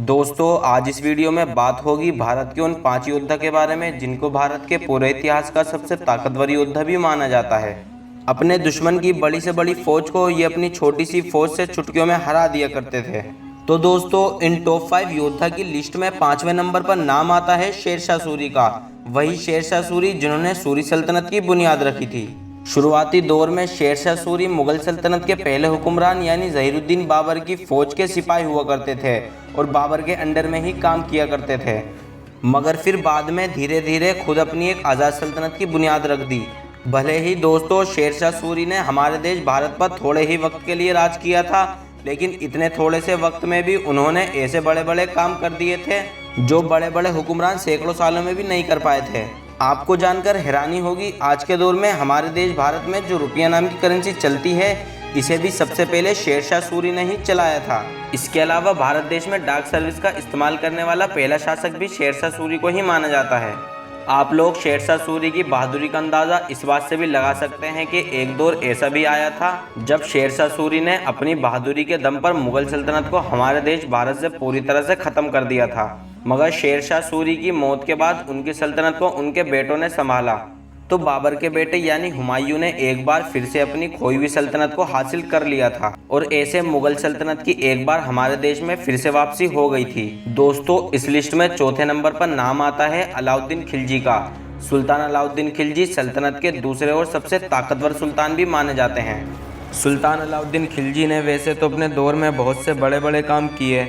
दोस्तों आज इस वीडियो में बात होगी भारत के उन 5 योद्धा के बारे में जिनको भारत के पूरे इतिहास का सबसे ताकतवर योद्धा भी माना जाता है। अपने दुश्मन की बड़ी से बड़ी फौज को ये अपनी छोटी सी फौज से चुटकियों में हरा दिया करते थे। तो दोस्तों इन टॉप 5 योद्धा की लिस्ट में 5वें नंबर पर नाम आता है शेरशाह सूरी का। वही शेरशाह सूरी जिन्होंने सूरी सल्तनत की बुनियाद रखी थी। शुरुआती दौर में शेरशाह सूरी मुगल सल्तनत के पहले हुक्मरान यानी ज़हीरुद्दीन बाबर की फौज के सिपाही हुआ करते थे और बाबर के अंडर में ही काम किया करते थे, मगर फिर बाद में धीरे धीरे खुद अपनी एक आज़ाद सल्तनत की बुनियाद रख दी। भले ही दोस्तों शेरशाह सूरी ने हमारे देश भारत पर थोड़े ही वक्त के लिए राज किया था, लेकिन इतने थोड़े से वक्त में भी उन्होंने ऐसे बड़े बड़े काम कर दिए थे जो बड़े बड़े हुक्मरान सैकड़ों सालों में भी नहीं कर पाए थे। आपको जानकर हैरानी होगी, आज के दौर में हमारे देश भारत में जो रुपया नाम की करेंसी चलती है, इसे भी सबसे पहले शेरशाह सूरी ने ही चलाया था। इसके अलावा भारत देश में डाक सर्विस का इस्तेमाल करने वाला पहला शासक भी शेरशाह सूरी को ही माना जाता है। आप लोग शेरशाह सूरी की बहादुरी का अंदाज़ा इस बात से भी लगा सकते हैं कि एक दौर ऐसा भी आया था जब शेरशाह सूरी ने अपनी बहादुरी के दम पर मुगल सल्तनत को हमारे देश भारत से पूरी तरह से ख़त्म कर दिया था, मगर शेरशाह सूरी की मौत के बाद उनकी सल्तनत को उनके बेटों ने संभाला। तो बाबर के बेटे यानी हुमायूं ने एक बार फिर से अपनी खोई हुई सल्तनत को हासिल कर लिया था और ऐसे मुगल सल्तनत की एक बार हमारे देश में फिर से वापसी हो गई थी। दोस्तों इस लिस्ट में चौथे नंबर पर नाम आता है अलाउद्दीन खिलजी का। सुल्तान अलाउद्दीन खिलजी सल्तनत के दूसरे और सबसे ताकतवर सुल्तान भी माने जाते हैं। सुल्तान अलाउद्दीन खिलजी ने वैसे तो अपने दौर में बहुत से बड़े बड़े काम किए,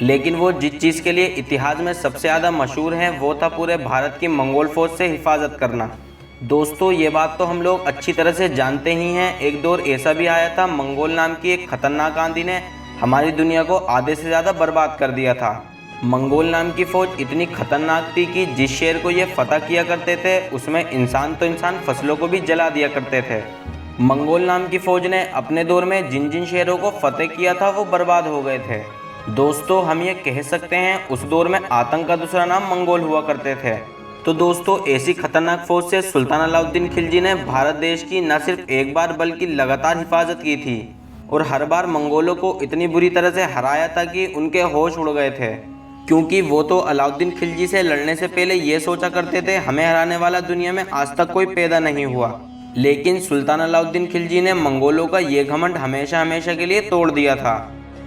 लेकिन वो जिस चीज़ के लिए इतिहास में सबसे ज़्यादा मशहूर हैं वो था पूरे भारत की मंगोल फौज से हिफाजत करना। दोस्तों ये बात तो हम लोग अच्छी तरह से जानते ही हैं, एक दौर ऐसा भी आया था मंगोल नाम की एक खतरनाक आंधी ने हमारी दुनिया को आधे से ज़्यादा बर्बाद कर दिया था। मंगोल नाम की फ़ौज इतनी खतरनाक थी कि जिस शहर को ये फतह किया करते थे उसमें इंसान तो इंसान फसलों को भी जला दिया करते थे। मंगोल नाम की फ़ौज ने अपने दौर में जिन जिन शहरों को फतेह किया था वो बर्बाद हो गए थे। दोस्तों हम ये कह सकते हैं उस दौर में आतंक का दूसरा नाम मंगोल हुआ करते थे। तो दोस्तों ऐसी खतरनाक फौज से सुल्तान अलाउद्दीन खिलजी ने भारत देश की न सिर्फ एक बार बल्कि लगातार हिफाजत की थी और हर बार मंगोलों को इतनी बुरी तरह से हराया था कि उनके होश उड़ गए थे, क्योंकि वो तो अलाउद्दीन खिलजी से लड़ने से पहले ये सोचा करते थे हमें हराने वाला दुनिया में आज तक कोई पैदा नहीं हुआ। लेकिन सुल्तान अलाउद्दीन खिलजी ने मंगोलों का ये घमंड हमेशा हमेशा के लिए तोड़ दिया था।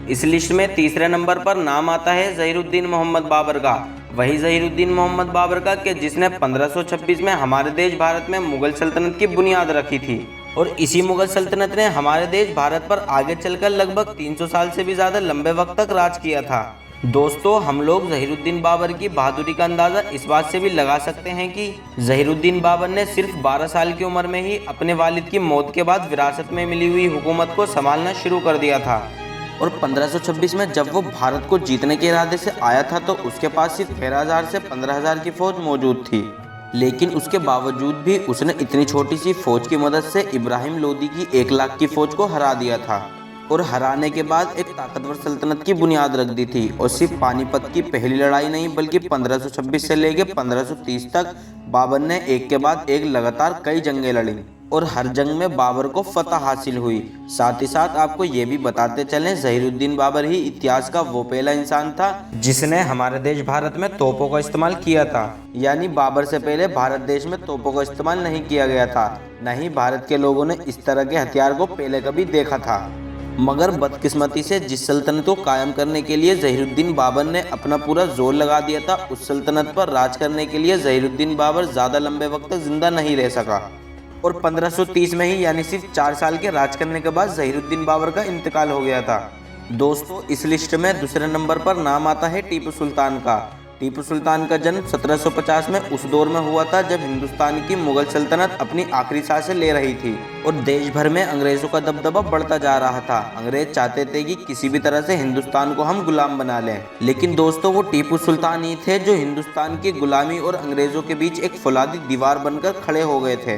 इस लिस्ट में तीसरे नंबर पर नाम आता है ज़हीरुद्दीन मोहम्मद बाबर का। वही ज़हीरुद्दीन मोहम्मद बाबर का कि जिसने 1526 में हमारे देश भारत में मुगल सल्तनत की बुनियाद रखी थी और इसी मुगल सल्तनत ने हमारे देश भारत पर आगे चलकर लगभग 300 साल से भी ज़्यादा लंबे वक्त तक राज किया था। दोस्तों हम लोग ज़हीरुद्दीन बाबर की बहादुरी का अंदाज़ा इस बात से भी लगा सकते हैं कि ज़हीरुद्दीन बाबर ने सिर्फ 12 साल की उम्र में ही अपने वालिद की मौत के बाद विरासत में मिली हुई हुकूमत को संभालना शुरू कर दिया था और 1526 में जब वो भारत को जीतने के इरादे से आया था तो उसके पास सिर्फ 13,000 से 15,000 की फ़ौज मौजूद थी। लेकिन उसके बावजूद भी उसने इतनी छोटी सी फ़ौज की मदद से इब्राहिम लोदी की 1 लाख की फ़ौज को हरा दिया था और हराने के बाद एक ताकतवर सल्तनत की बुनियाद रख दी थी। और सिर्फ पानीपत की पहली लड़ाई नहीं बल्कि 1526 से लेकर 1530 तक बाबर ने एक के बाद एक लगातार कई जंगें लड़ी और हर जंग में बाबर को फतह हासिल हुई। साथ ही साथ आपको ये भी बताते चलें ज़हीरुद्दीन बाबर ही इतिहास का वो पहला इंसान था जिसने हमारे देश भारत में तोपों का इस्तेमाल किया था, यानी बाबर से पहले भारत देश में तोपों का इस्तेमाल नहीं किया गया था, न ही भारत के लोगों ने इस तरह के हथियार को पहले कभी देखा था। मगर बदकिस्मती से जिस सल्तनत को कायम करने के लिए ज़हीरुद्दीन बाबर ने अपना पूरा जोर लगा दिया था, उस सल्तनत पर राज करने के लिए ज़हीरुद्दीन बाबर ज़्यादा लंबे वक्त तक जिंदा नहीं रह सका और 1530 में ही यानी सिर्फ 4 साल के राज करने के बाद ज़हीरुद्दीन बाबर का इंतकाल हो गया था। दोस्तों इस लिस्ट में दूसरे नंबर पर नाम आता है टीपू सुल्तान का। टीपू सुल्तान का जन्म 1750 में उस दौर में हुआ था जब हिंदुस्तान की मुगल सल्तनत अपनी आखिरी सांसें ले रही थी और देश भर में अंग्रेज़ों का दबदबा बढ़ता जा रहा था। अंग्रेज चाहते थे कि किसी भी तरह से हिंदुस्तान को हम गुलाम बना लें, लेकिन दोस्तों वो टीपू सुल्तान ही थे जो हिंदुस्तान की गुलामी और अंग्रेज़ों के बीच एक फौलादी दीवार बनकर खड़े हो गए थे।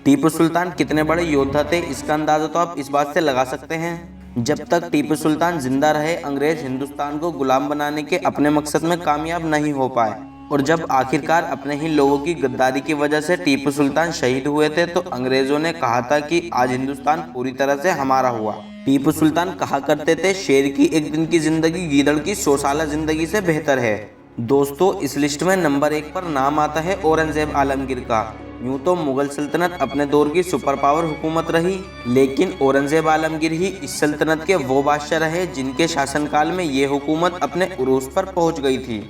टीपू सुल्तान कितने बड़े योद्धा थे इसका अंदाज़ा तो आप इस बात से लगा सकते हैं, जब तक टीपू सुल्तान जिंदा रहे अंग्रेज हिंदुस्तान को गुलाम बनाने के अपने मकसद में कामयाब नहीं हो पाए। और जब आखिरकार अपने ही लोगों की गद्दारी की वजह से टीपू सुल्तान शहीद हुए थे तो अंग्रेजों ने कहा था कि आज हिंदुस्तान पूरी तरह से हमारा हुआ। टीपू सुल्तान कहा करते थे, शेर की एक दिन की जिंदगी गीदड़ की 100 साल जिंदगी से बेहतर है। दोस्तों, इस लिस्ट में नंबर 1 पर नाम आता है औरंगजेब आलमगीर का। यूं तो मुगल सल्तनत अपने दौर की सुपर पावर हुकूमत रही, लेकिन औरंगजेब आलमगीर ही इस सल्तनत के वो बादशाह रहे जिनके शासनकाल में ये हुकूमत अपने उरूज पर पहुंच गई थी।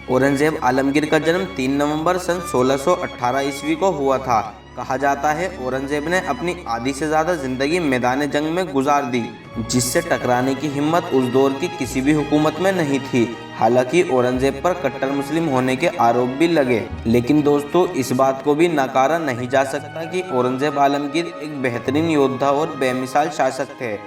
औरंगजेब आलमगीर का जन्म 3 नवंबर सन 1618 ईस्वी को हुआ था। कहा जाता है औरंगजेब ने अपनी आधी से ज़्यादा जिंदगी मैदान जंग में गुजार दी, जिससे टकराने की हिम्मत उस दौर की किसी भी हुकूमत में नहीं थी। हालांकि औरंगजेब पर कट्टर मुस्लिम होने के आरोप भी लगे, लेकिन दोस्तों इस बात को भी नकारा नहीं जा सकता कि औरंगजेब आलमगीर एक बेहतरीन योद्धा और बेमिसाल शासक थे।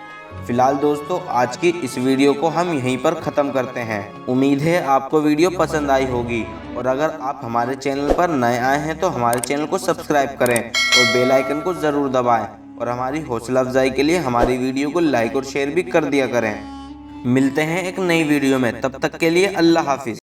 फिलहाल दोस्तों, आज की इस वीडियो को हम यहीं पर ख़त्म करते हैं। उम्मीद है आपको वीडियो पसंद आई होगी, और अगर आप हमारे चैनल पर नए आए हैं तो हमारे चैनल को सब्सक्राइब करें और बेल आइकन को ज़रूर दबाएं, और हमारी हौसला अफजाई के लिए हमारी वीडियो को लाइक और शेयर भी कर दिया करें। मिलते हैं एक नई वीडियो में, तब तक के लिए अल्लाह हाफिज़।